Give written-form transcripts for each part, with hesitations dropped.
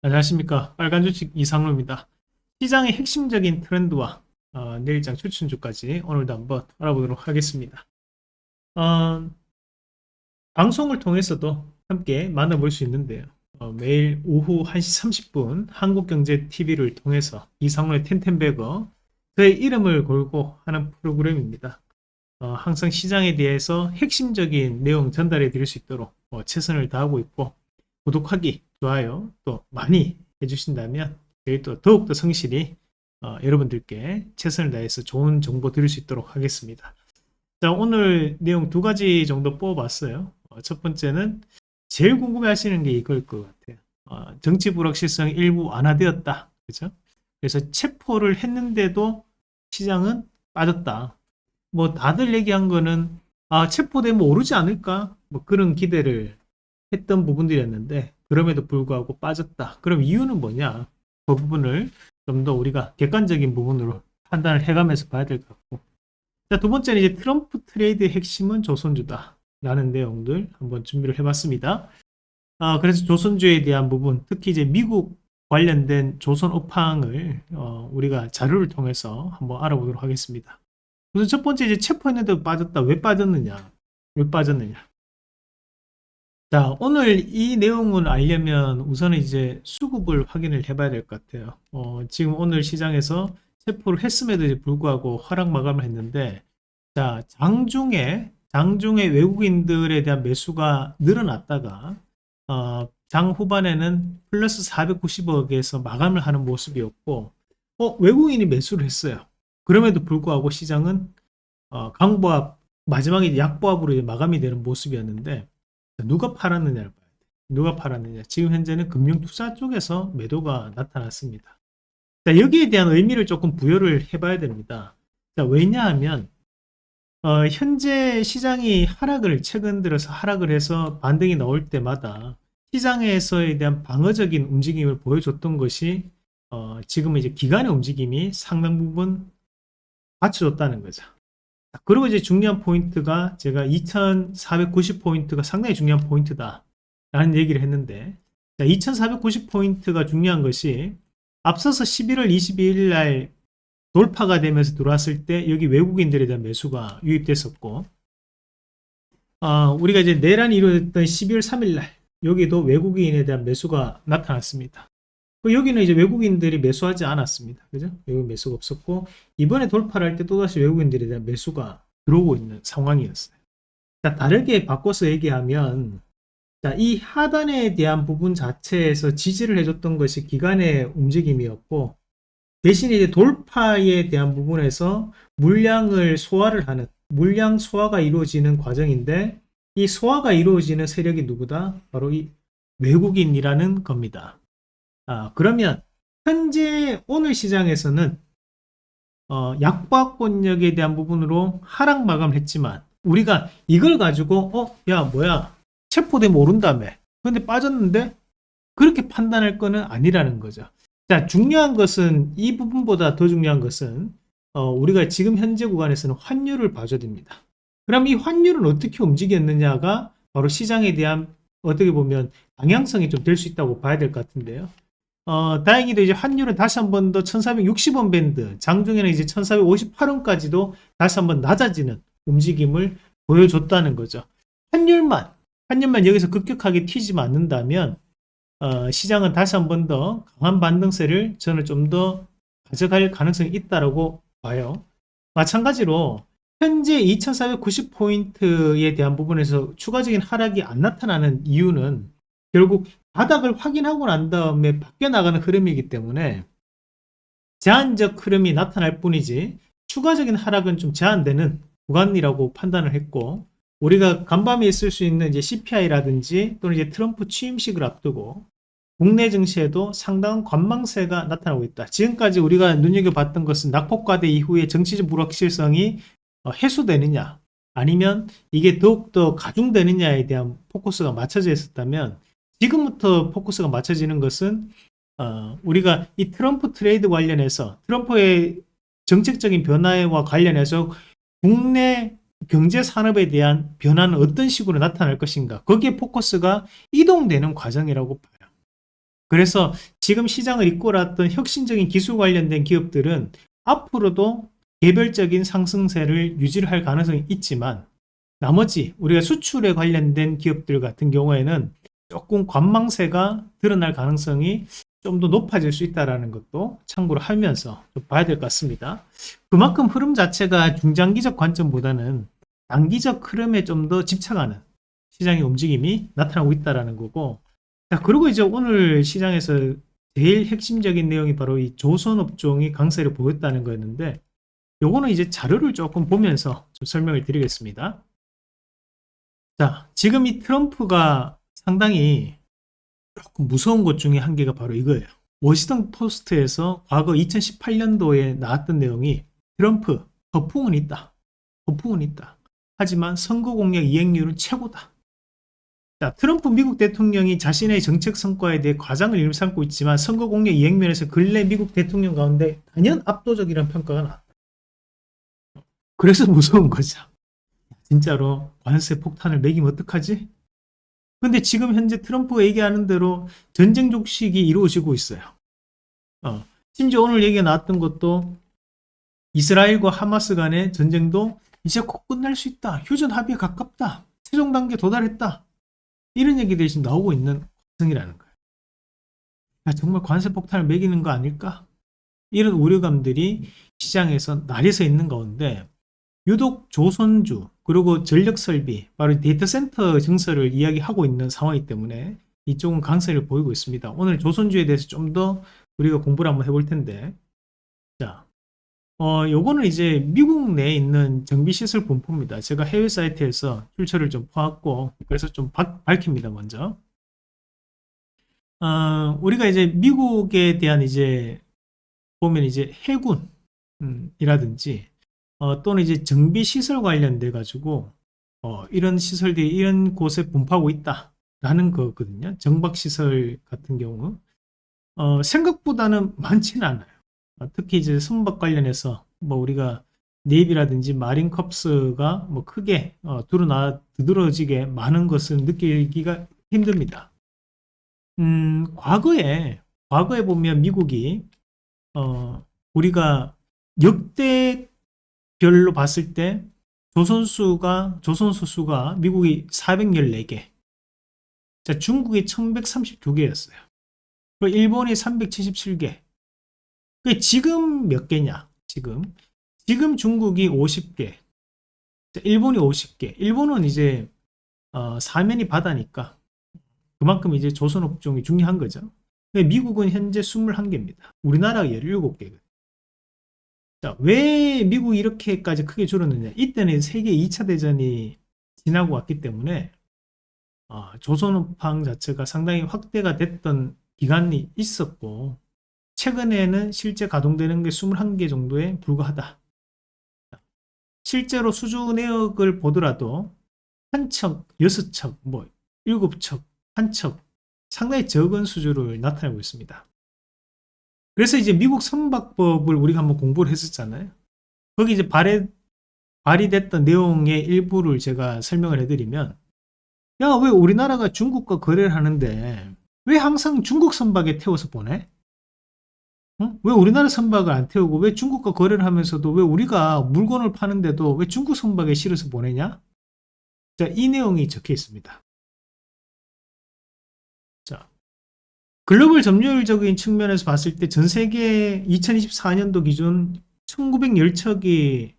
안녕하십니까. 빨간 주식 이상로입니다. 시장의 핵심적인 트렌드와 내일장 추천주까지 오늘도 한번 알아보도록 하겠습니다. 어, 방송을 통해서도 함께 만나볼 수 있는데요. 매일 오후 1시 30분 한국경제TV를 통해서 이상로의 텐텐베거 저의 이름을 걸고 하는 프로그램입니다. 항상 시장에 대해서 핵심적인 내용 전달해 드릴 수 있도록 최선을 다하고 있고 구독하기, 좋아요 또 많이 해주신다면 저희 또 더욱더 성실히 여러분들께 최선을 다해서 좋은 정보 드릴 수 있도록 하겠습니다. 자, 오늘 내용 두 가지 정도 뽑아봤어요. 첫 번째는 제일 궁금해 하시는 게 이걸 것 같아요. 정치 불확실성이 일부 완화되었다. 그죠? 그래서 체포를 했는데도 시장은 빠졌다. 뭐 다들 얘기한 거는 체포되면 오르지 않을까? 뭐 그런 기대를 했던 부분들이었는데 그럼에도 불구하고 빠졌다. 그럼 이유는 뭐냐? 그 부분을 좀 더 우리가 객관적인 부분으로 판단을 해가면서 봐야 될 것 같고. 자, 두 번째는 이제 트럼프 트레이드의 핵심은 조선주다. 라는 내용들 한번 준비를 해봤습니다. 그래서 조선주에 대한 부분, 특히 이제 미국 관련된 조선 업황을 우리가 자료를 통해서 한번 알아보도록 하겠습니다. 우선 첫 번째 이제 체포했는데 빠졌다. 왜 빠졌느냐? 왜 빠졌느냐? 자, 오늘 이 내용을 알려면 우선은 이제 수급을 확인을 해봐야 될 것 같아요. 지금 오늘 시장에서 체포를 했음에도 이제 불구하고 하락 마감을 했는데, 자, 장중에 외국인들에 대한 매수가 늘어났다가, 장 후반에는 플러스 490억에서 마감을 하는 모습이었고, 외국인이 매수를 했어요. 그럼에도 불구하고 시장은, 강보합, 마지막에 약보합으로 이제 마감이 되는 모습이었는데, 누가 팔았느냐를 봐야 돼. 누가 팔았느냐. 지금 현재는 금융투자 쪽에서 매도가 나타났습니다. 자, 여기에 대한 의미를 조금 부여를 해봐야 됩니다. 자, 왜냐하면 현재 시장이 최근 들어서 하락을 해서 반등이 나올 때마다 시장에서에 대한 방어적인 움직임을 보여줬던 것이 지금은 이제 기관의 움직임이 상당 부분 받쳐줬다는 거죠. 그리고 이제 중요한 포인트가 제가 2490포인트가 상당히 중요한 포인트다 라는 얘기를 했는데, 2490포인트가 중요한 것이 앞서서 11월 22일 날 돌파가 되면서 들어왔을 때 여기 외국인들에 대한 매수가 유입됐었고, 우리가 이제 내란이 이루어졌던 12월 3일 날 여기도 외국인에 대한 매수가 나타났습니다. 여기는 이제 외국인들이 매수하지 않았습니다. 그죠? 외국인 매수가 없었고, 이번에 돌파를 할 때 또다시 외국인들에 대한 매수가 들어오고 있는 상황이었어요. 자, 다르게 바꿔서 얘기하면, 자, 이 하단에 대한 부분 자체에서 지지를 해줬던 것이 기관의 움직임이었고, 대신에 이제 돌파에 대한 부분에서 물량을 소화를 하는, 물량 소화가 이루어지는 과정인데, 이 소화가 이루어지는 세력이 누구다? 바로 이 외국인이라는 겁니다. 그러면 현재 오늘 시장에서는 약보합권역에 대한 부분으로 하락 마감을 했지만 우리가 이걸 가지고 야 뭐야 체포되면 오른다며 근데 빠졌는데 그렇게 판단할 거는 아니라는 거죠. 자, 중요한 것은 이 부분보다 더 중요한 것은 우리가 지금 현재 구간에서는 환율을 봐줘야 됩니다. 그럼 이 환율은 어떻게 움직였느냐가 바로 시장에 대한 어떻게 보면 방향성이 좀 될 수 있다고 봐야 될 것 같은데요. 다행히도 이제 환율은 다시 한 번 더 1460원 밴드, 장중에는 이제 1458원까지도 다시 한번 낮아지는 움직임을 보여줬다는 거죠. 환율만 여기서 급격하게 튀지 않는다면, 시장은 다시 한 번 더 강한 반등세를 저는 좀 더 가져갈 가능성이 있다고 봐요. 마찬가지로, 현재 2490포인트에 대한 부분에서 추가적인 하락이 안 나타나는 이유는 결국 바닥을 확인하고 난 다음에 바뀌어 나가는 흐름이기 때문에 제한적 흐름이 나타날 뿐이지 추가적인 하락은 좀 제한되는 구간이라고 판단을 했고, 우리가 간밤에 있을 수 있는 이제 CPI라든지 또는 이제 트럼프 취임식을 앞두고 국내 증시에도 상당한 관망세가 나타나고 있다. 지금까지 우리가 눈여겨봤던 것은 낙폭과대 이후에 정치적 불확실성이 해소되느냐 아니면 이게 더욱더 가중되느냐에 대한 포커스가 맞춰져 있었다면, 지금부터 포커스가 맞춰지는 것은 우리가 이 트럼프 트레이드 관련해서 트럼프의 정책적인 변화와 관련해서 국내 경제 산업에 대한 변화는 어떤 식으로 나타날 것인가, 거기에 포커스가 이동되는 과정이라고 봐요. 그래서 지금 시장을 이끌어왔던 혁신적인 기술 관련된 기업들은 앞으로도 개별적인 상승세를 유지를 할 가능성이 있지만, 나머지 우리가 수출에 관련된 기업들 같은 경우에는 조금 관망세가 드러날 가능성이 좀 더 높아질 수 있다는 것도 참고로 하면서 좀 봐야 될 것 같습니다. 그만큼 흐름 자체가 중장기적 관점보다는 단기적 흐름에 좀 더 집착하는 시장의 움직임이 나타나고 있다는 거고, 자, 그리고 이제 오늘 시장에서 제일 핵심적인 내용이 바로 이 조선업종이 강세를 보였다는 거였는데, 요거는 이제 자료를 조금 보면서 좀 설명을 드리겠습니다. 자, 지금 이 트럼프가 상당히 조금 무서운 것 중에 한 개가 바로 이거예요. 워싱턴 포스트에서 과거 2018년도에 나왔던 내용이 트럼프 거품은 있다. 거품은 있다. 하지만 선거 공약 이행률은 최고다. 자, 트럼프 미국 대통령이 자신의 정책 성과에 대해 과장을 일삼고 있지만 선거 공약 이행면에서 근래 미국 대통령 가운데 단연 압도적이라는 평가가 나왔다. 그래서 무서운 거죠. 진짜로 관세 폭탄을 매기면 어떡하지? 근데 지금 현재 트럼프가 얘기하는 대로 전쟁 족식이 이루어지고 있어요. 심지어 오늘 얘기가 나왔던 것도 이스라엘과 하마스 간의 전쟁도 이제 곧 끝날 수 있다. 휴전 합의에 가깝다. 최종 단계 도달했다. 이런 얘기들이 지금 나오고 있는 과정이라는 거예요. 야, 정말 관세 폭탄을 매기는 거 아닐까? 이런 우려감들이 시장에서 나뉘어서 있는 가운데 유독 조선주 그리고 전력설비 바로 데이터 센터 증설을 이야기하고 있는 상황이기 때문에 이쪽은 강세를 보이고 있습니다. 오늘 조선주에 대해서 좀 더 우리가 공부를 한번 해볼 텐데, 자, 요거는 이제 미국 내에 있는 정비시설 분포입니다. 제가 해외 사이트에서 출처를 좀 퍼왔고 그래서 좀 밝힙니다. 먼저 우리가 이제 미국에 대한 이제 보면 이제 해군 이라든지 또는 이제 정비시설 관련돼 가지고 이런 시설들이 이런 곳에 분포하고 있다라는 거거든요. 정박시설 같은 경우 생각보다는 많지는 않아요. 특히 이제 선박 관련해서 뭐 우리가 네이비라든지 마린컵스가 뭐 크게 두드러지게 많은 것을 느끼기가 힘듭니다. 과거에 보면 미국이 우리가 역대별로 봤을 때 조선소 수가 미국이 414개, 자, 중국이 1132개였어요. 그리고 일본이 377개. 지금 몇 개냐? 지금 중국이 50개, 일본이 50개. 일본은 이제 사면이 바다니까 그만큼 이제 조선업종이 중요한 거죠. 미국은 현재 21개입니다. 우리나라가 17개거든요. 자, 왜 미국이 이렇게까지 크게 줄었느냐? 이때는 세계 2차 대전이 지나고 왔기 때문에 조선업황 자체가 상당히 확대가 됐던 기간이 있었고, 최근에는 실제 가동되는 게 21개 정도에 불과하다. 실제로 수주 내역을 보더라도 한 척, 6척, 뭐 7척, 한 척, 상당히 적은 수주를 나타내고 있습니다. 그래서 이제 미국 선박법을 우리가 한번 공부를 했었잖아요. 거기 이제 발의됐던 내용의 일부를 제가 설명을 해드리면, 야, 왜 우리나라가 중국과 거래를 하는데 왜 항상 중국 선박에 태워서 보내? 왜 우리나라 선박을 안 태우고 왜 중국과 거래를 하면서도 왜 우리가 물건을 파는데도 왜 중국 선박에 실어서 보내냐? 자, 이 내용이 적혀 있습니다. 자, 글로벌 점유율적인 측면에서 봤을 때 전 세계 2024년도 기준 1910척이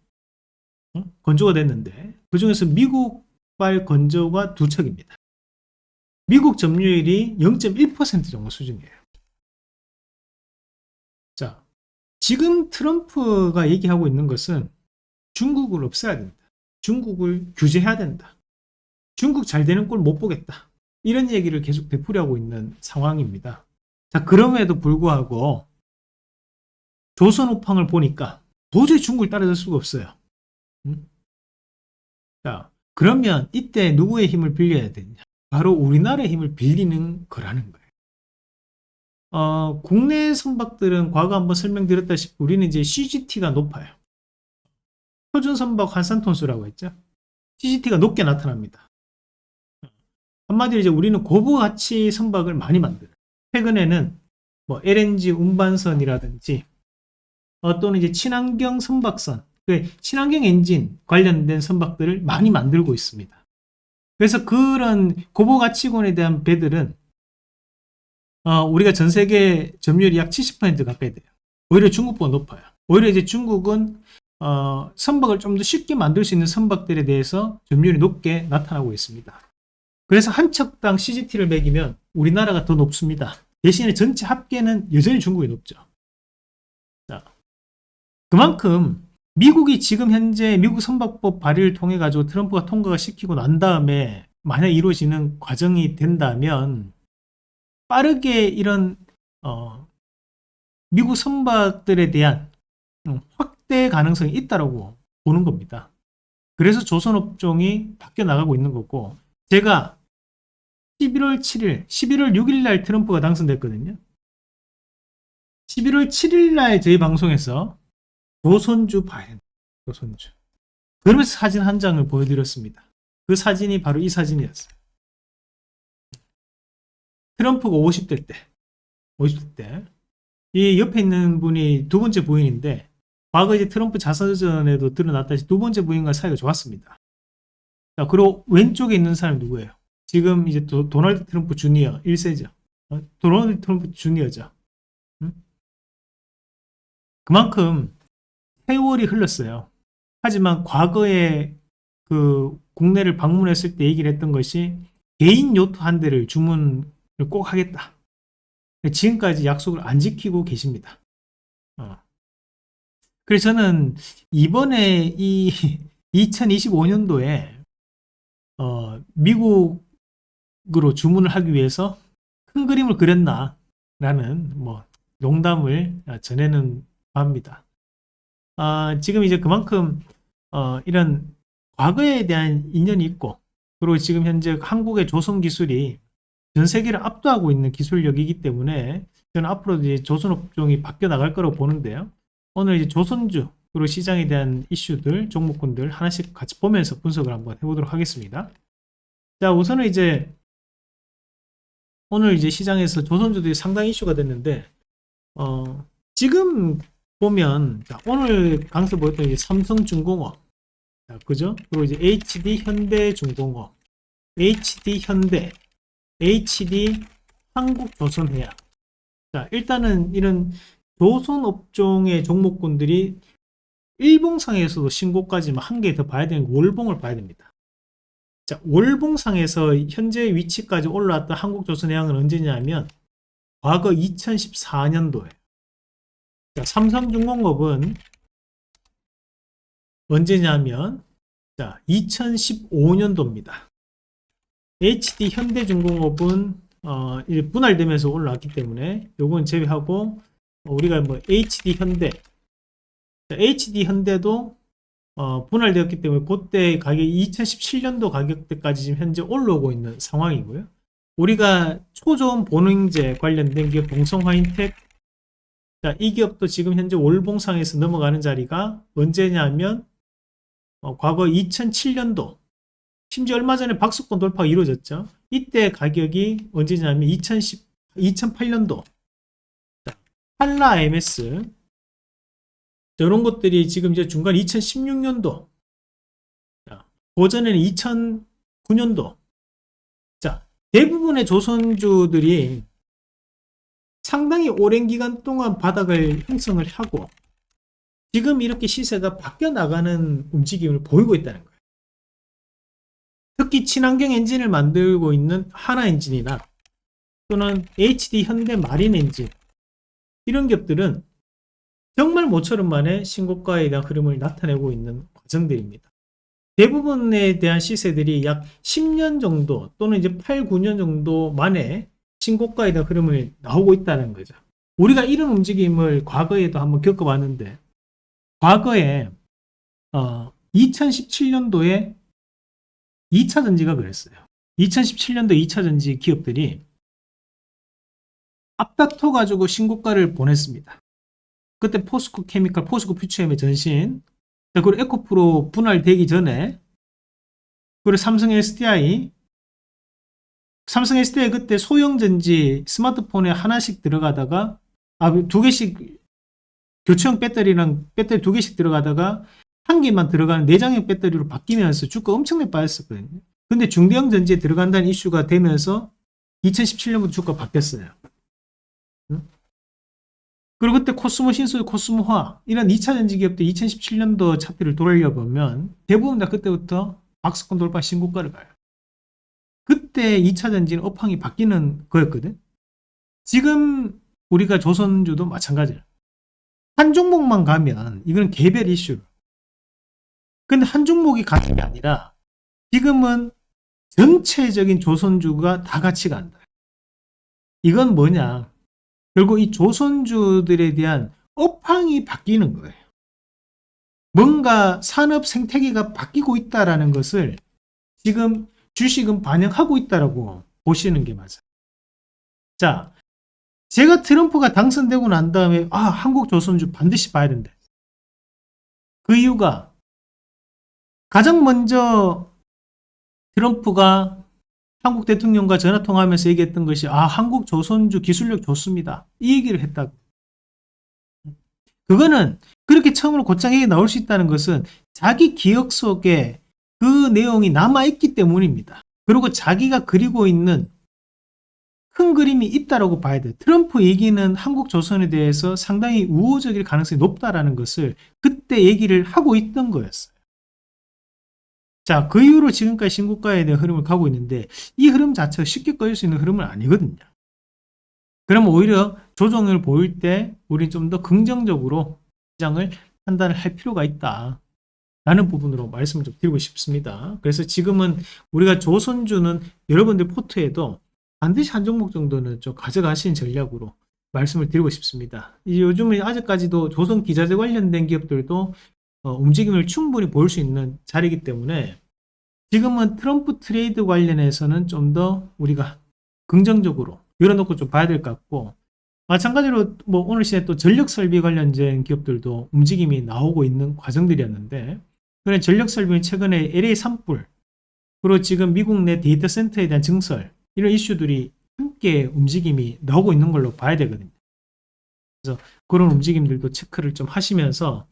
건조가 됐는데 그 중에서 미국발 건조가 2척입니다. 미국 점유율이 0.1% 정도 수준이에요. 자, 지금 트럼프가 얘기하고 있는 것은 중국을 없애야 된다. 중국을 규제해야 된다. 중국 잘 되는 꼴 못 보겠다. 이런 얘기를 계속 되풀이하고 있는 상황입니다. 자, 그럼에도 불구하고 조선업황을 보니까 도저히 중국을 따라잡을 수가 없어요. 자, 그러면 이때 누구의 힘을 빌려야 되냐? 바로 우리나라의 힘을 빌리는 거라는 거예요. 국내 선박들은 과거 한번 설명드렸다시피 우리는 이제 CGT가 높아요. 표준 선박 환산톤수라고 했죠. CGT가 높게 나타납니다. 한마디로 이제 우리는 고부 가치 선박을 많이 만들어요. 최근에는 뭐 LNG 운반선이라든지 또는 이제 친환경 선박선, 친환경 엔진 관련된 선박들을 많이 만들고 있습니다. 그래서 그런 고부가치군에 대한 배들은 우리가 전 세계 점유율이 약 70% 가까이 돼요. 오히려 중국보다 높아요. 오히려 이제 중국은 선박을 좀 더 쉽게 만들 수 있는 선박들에 대해서 점유율이 높게 나타나고 있습니다. 그래서 한 척당 CGT를 매기면 우리나라가 더 높습니다. 대신에 전체 합계는 여전히 중국이 높죠. 자, 그만큼 미국이 지금 현재 미국 선박법 발의를 통해 가지고 트럼프가 통과가 시키고 난 다음에 만약 이루어지는 과정이 된다면 빠르게 이런 미국 선박들에 대한 확대 가능성이 있다라고 보는 겁니다. 그래서 조선업종이 바뀌어 나가고 있는 거고, 제가 11월 7일, 11월 6일 날 트럼프가 당선됐거든요. 11월 7일 날 저희 방송에서 조선주 봐야 된다. 조선주. 그러면서 사진 한 장을 보여드렸습니다. 그 사진이 바로 이 사진이었어요. 트럼프가 50대 때. 50대 때. 이 옆에 있는 분이 두 번째 부인인데, 과거 이제 트럼프 자서전에도 드러났다시피 두 번째 부인과 사이가 좋았습니다. 자, 그리고 왼쪽에 있는 사람이 누구예요? 지금 이제 도널드 트럼프 주니어 1세죠. 도널드 트럼프 주니어죠. 응? 그만큼 세월이 흘렀어요. 하지만 과거에 그 국내를 방문했을 때 얘기를 했던 것이 개인 요트 한 대를 주문을 꼭 하겠다. 지금까지 약속을 안 지키고 계십니다. 그래서 저는 이번에 이 2025년도에 미국으로 주문을 하기 위해서 큰 그림을 그렸나 라는 뭐 농담을 전해는 합니다. 지금 이제 그만큼 이런 과거에 대한 인연이 있고, 그리고 지금 현재 한국의 조선 기술이 전 세계를 압도하고 있는 기술력이기 때문에 저는 앞으로 이제 조선업종이 바뀌어 나갈 거라고 보는데요. 오늘 이제 조선주 그리고 시장에 대한 이슈들, 종목군들 하나씩 같이 보면서 분석을 한번 해보도록 하겠습니다. 자, 우선은 이제 오늘 이제 시장에서 조선주들이 상당히 이슈가 됐는데, 지금 보면, 자, 오늘 강서 보였던 이제 삼성중공업, 자, 그죠? 그리고 이제 HD 현대중공업, HD 현대, HD 한국조선해양. 자, 일단은 이런 조선업종의 종목군들이 일봉상에서도 신고까지 한 개 더 봐야 되는 월봉을 봐야 됩니다. 자, 월봉상에서 현재 위치까지 올라왔던 한국조선해양은 언제냐면 과거 2014년도에. 자, 삼성중공업은 언제냐면 자, 2015년도입니다. HD 현대중공업은 이제 분할되면서 올라왔기 때문에 요건 제외하고 우리가 뭐 HD 현대, 자, HD 현대도 분할되었기 때문에 그때 가격이 2017년도 가격대까지 지금 현재 올라오고 있는 상황이고요. 우리가 초저온 보능제 관련된 기업 동성화인텍, 자, 이 기업도 지금 현재 월봉상에서 넘어가는 자리가 언제냐면 과거 2007년도, 심지어 얼마 전에 박스권 돌파가 이루어졌죠. 이때 가격이 언제냐면 2008년도 한라 MS, 이런 것들이 지금 이제 중간 2016년도, 고전에는 2009년도. 자, 대부분의 조선주들이 상당히 오랜 기간 동안 바닥을 형성을 하고 지금 이렇게 시세가 바뀌어 나가는 움직임을 보이고 있다는 거예요. 특히 친환경 엔진을 만들고 있는 하나 엔진이나 또는 HD 현대 마린 엔진, 이런 기업들은 정말 모처럼 만에 신고가에 대한 흐름을 나타내고 있는 과정들입니다. 대부분에 대한 시세들이 약 10년 정도 또는 이제 8, 9년 정도 만에 신고가에 대한 흐름을 나오고 있다는 거죠. 우리가 이런 움직임을 과거에도 한번 겪어봤는데, 과거에 2017년도에 2차전지가 그랬어요. 2017년도 2차전지 기업들이 앞다퉈 가지고 신고가를 보냈습니다. 그때 포스코 케미칼, 포스코 퓨처엠의 전신, 그리고 에코프로 분할되기 전에, 그리고 삼성 SDI, 삼성 S대에 그때 소형 전지 스마트폰에 하나씩 들어가다가, 두 개씩, 교체형 배터리랑 배터리 두 개씩 들어가다가 한 개만 들어가는 내장형 배터리로 바뀌면서 주가 엄청나게 빠졌었거든요. 근데 중대형 전지에 들어간다는 이슈가 되면서 2017년부터 주가 바뀌었어요. 그리고 그때 코스모 신소재, 코스모화 이런 2차 전지 기업들 2017년도 차트를 돌려보면 대부분 다 그때부터 박스권 돌파 신고가를 가요. 그때 2차 전지는 업황이 바뀌는 거였거든. 지금 우리가 조선주도 마찬가지예요. 한 종목만 가면 이건 개별 이슈. 근데 한 종목이 가는 게 아니라 지금은 전체적인 조선주가 다 같이 간다. 이건 뭐냐? 결국 이 조선주들에 대한 업황이 바뀌는 거예요. 뭔가 산업 생태계가 바뀌고 있다라는 것을 지금 주식은 반영하고 있다라고 보시는 게 맞아요. 자, 제가 트럼프가 당선되고 난 다음에 한국 조선주 반드시 봐야 된다. 그 이유가 가장 먼저 트럼프가 한국 대통령과 전화통화하면서 얘기했던 것이 한국 조선주 기술력 좋습니다. 이 얘기를 했다고. 그거는 그렇게 처음으로 곧장 얘기 나올 수 있다는 것은 자기 기억 속에 그 내용이 남아있기 때문입니다. 그리고 자기가 그리고 있는 큰 그림이 있다라고 봐야 돼요. 트럼프 얘기는 한국 조선에 대해서 상당히 우호적일 가능성이 높다라는 것을 그때 얘기를 하고 있던 거였어요. 자, 그 이후로 지금까지 신고가에 대한 흐름을 가고 있는데 이 흐름 자체가 쉽게 꺼질 수 있는 흐름은 아니거든요. 그럼 오히려 조정을 보일 때 우리 좀 더 긍정적으로 시장을 판단을 할 필요가 있다 라는 부분으로 말씀을 좀 드리고 싶습니다. 그래서 지금은 우리가 조선주는 여러분들 포트에도 반드시 한 종목 정도는 좀 가져가시는 전략으로 말씀을 드리고 싶습니다. 요즘은 아직까지도 조선 기자재 관련된 기업들도 움직임을 충분히 보일 수 있는 자리이기 때문에 지금은 트럼프 트레이드 관련해서는 좀 더 우리가 긍정적으로 열어놓고 좀 봐야 될 것 같고, 마찬가지로 뭐 오늘 시에 또 전력 설비 관련된 기업들도 움직임이 나오고 있는 과정들이었는데, 그런 전력 설비는 최근에 LA 산불, 그리고 지금 미국 내 데이터 센터에 대한 증설, 이런 이슈들이 함께 움직임이 나오고 있는 걸로 봐야 되거든요. 그래서 그런 움직임들도 체크를 좀 하시면서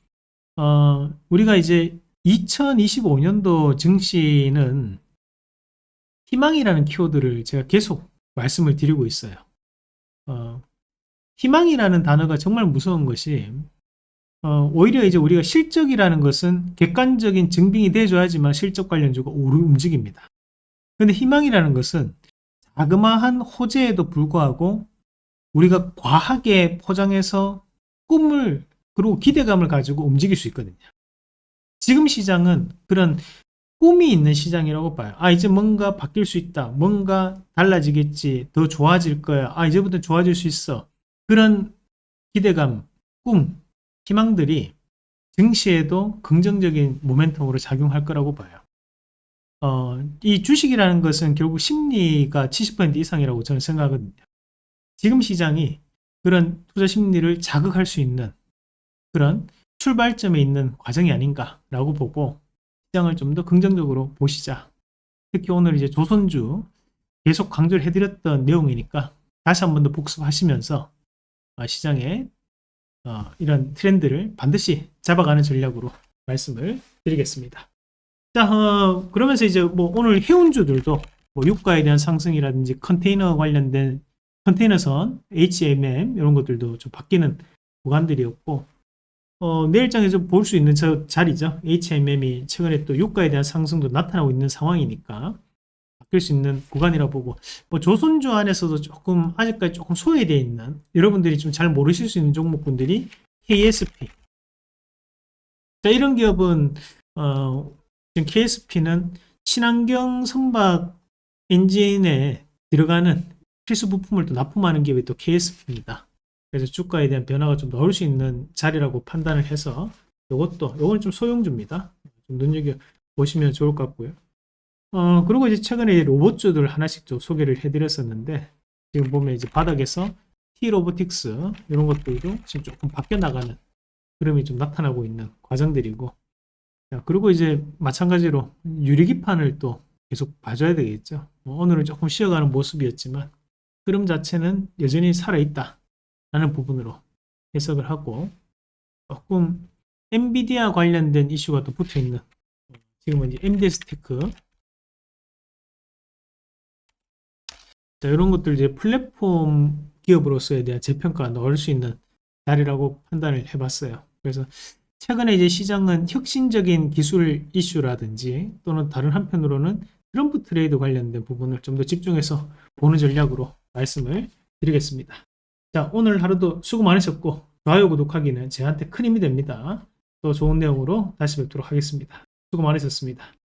우리가 이제 2025년도 증시는 희망이라는 키워드를 제가 계속 말씀을 드리고 있어요. 희망이라는 단어가 정말 무서운 것이 오히려 이제 우리가 실적이라는 것은 객관적인 증빙이 돼줘야지만 실적 관련주가 움직입니다. 근데 희망이라는 것은 자그마한 호재에도 불구하고 우리가 과하게 포장해서 꿈을 그리고 기대감을 가지고 움직일 수 있거든요. 지금 시장은 그런 꿈이 있는 시장이라고 봐요. 이제 뭔가 바뀔 수 있다. 뭔가 달라지겠지. 더 좋아질 거야. 이제부터 좋아질 수 있어. 그런 기대감, 꿈, 희망들이 증시에도 긍정적인 모멘텀으로 작용할 거라고 봐요. 이 주식이라는 것은 결국 심리가 70% 이상이라고 저는 생각하거든요. 지금 시장이 그런 투자 심리를 자극할 수 있는 그런 출발점에 있는 과정이 아닌가라고 보고 시장을 좀 더 긍정적으로 보시자. 특히 오늘 이제 조선주 계속 강조를 해드렸던 내용이니까 다시 한 번 더 복습하시면서 시장의 이런 트렌드를 반드시 잡아가는 전략으로 말씀을 드리겠습니다. 자, 그러면서 이제 뭐 오늘 해운주들도 뭐 유가에 대한 상승이라든지 컨테이너 관련된 컨테이너선, HMM 이런 것들도 좀 바뀌는 구간들이었고, 내일장에서 볼 수 있는 저 자리죠. HMM이 최근에 또 유가에 대한 상승도 나타나고 있는 상황이니까 바뀔 수 있는 구간이라 보고, 뭐 조선주 안에서도 조금 아직까지 조금 소외되어 있는 여러분들이 좀 잘 모르실 수 있는 종목군들이 KSP. 자, 이런 기업은 지금 KSP는 친환경 선박 엔진에 들어가는 필수 부품을 또 납품하는 기업이 또 KSP입니다. 그래서 주가에 대한 변화가 좀 나올 수 있는 자리라고 판단을 해서 요건 좀 소형주입니다. 좀 눈여겨보시면 좋을 것 같고요. 그리고 이제 최근에 로봇주들 하나씩 좀 소개를 해드렸었는데, 지금 보면 이제 바닥에서 T-로보틱스 이런 것들도 지금 조금 바뀌어 나가는 흐름이 좀 나타나고 있는 과정들이고, 그리고 이제 마찬가지로 유리기판을 또 계속 봐줘야 되겠죠. 오늘은 조금 쉬어가는 모습이었지만 흐름 자체는 여전히 살아있다라는 부분으로 해석을 하고, 조금 엔비디아 관련된 이슈가 또 붙어있는, 지금은 이제 MD 스테이크, 자, 이런 것들 이제 플랫폼 기업으로서에 대한 재평가가 넣을 수 있는 자리라고 판단을 해봤어요. 그래서 최근에 이제 시장은 혁신적인 기술 이슈라든지 또는 다른 한편으로는 트럼프 트레이드 관련된 부분을 좀 더 집중해서 보는 전략으로 말씀을 드리겠습니다. 자, 오늘 하루도 수고 많으셨고, 좋아요, 구독하기는 저한테 큰 힘이 됩니다. 또 좋은 내용으로 다시 뵙도록 하겠습니다. 수고 많으셨습니다.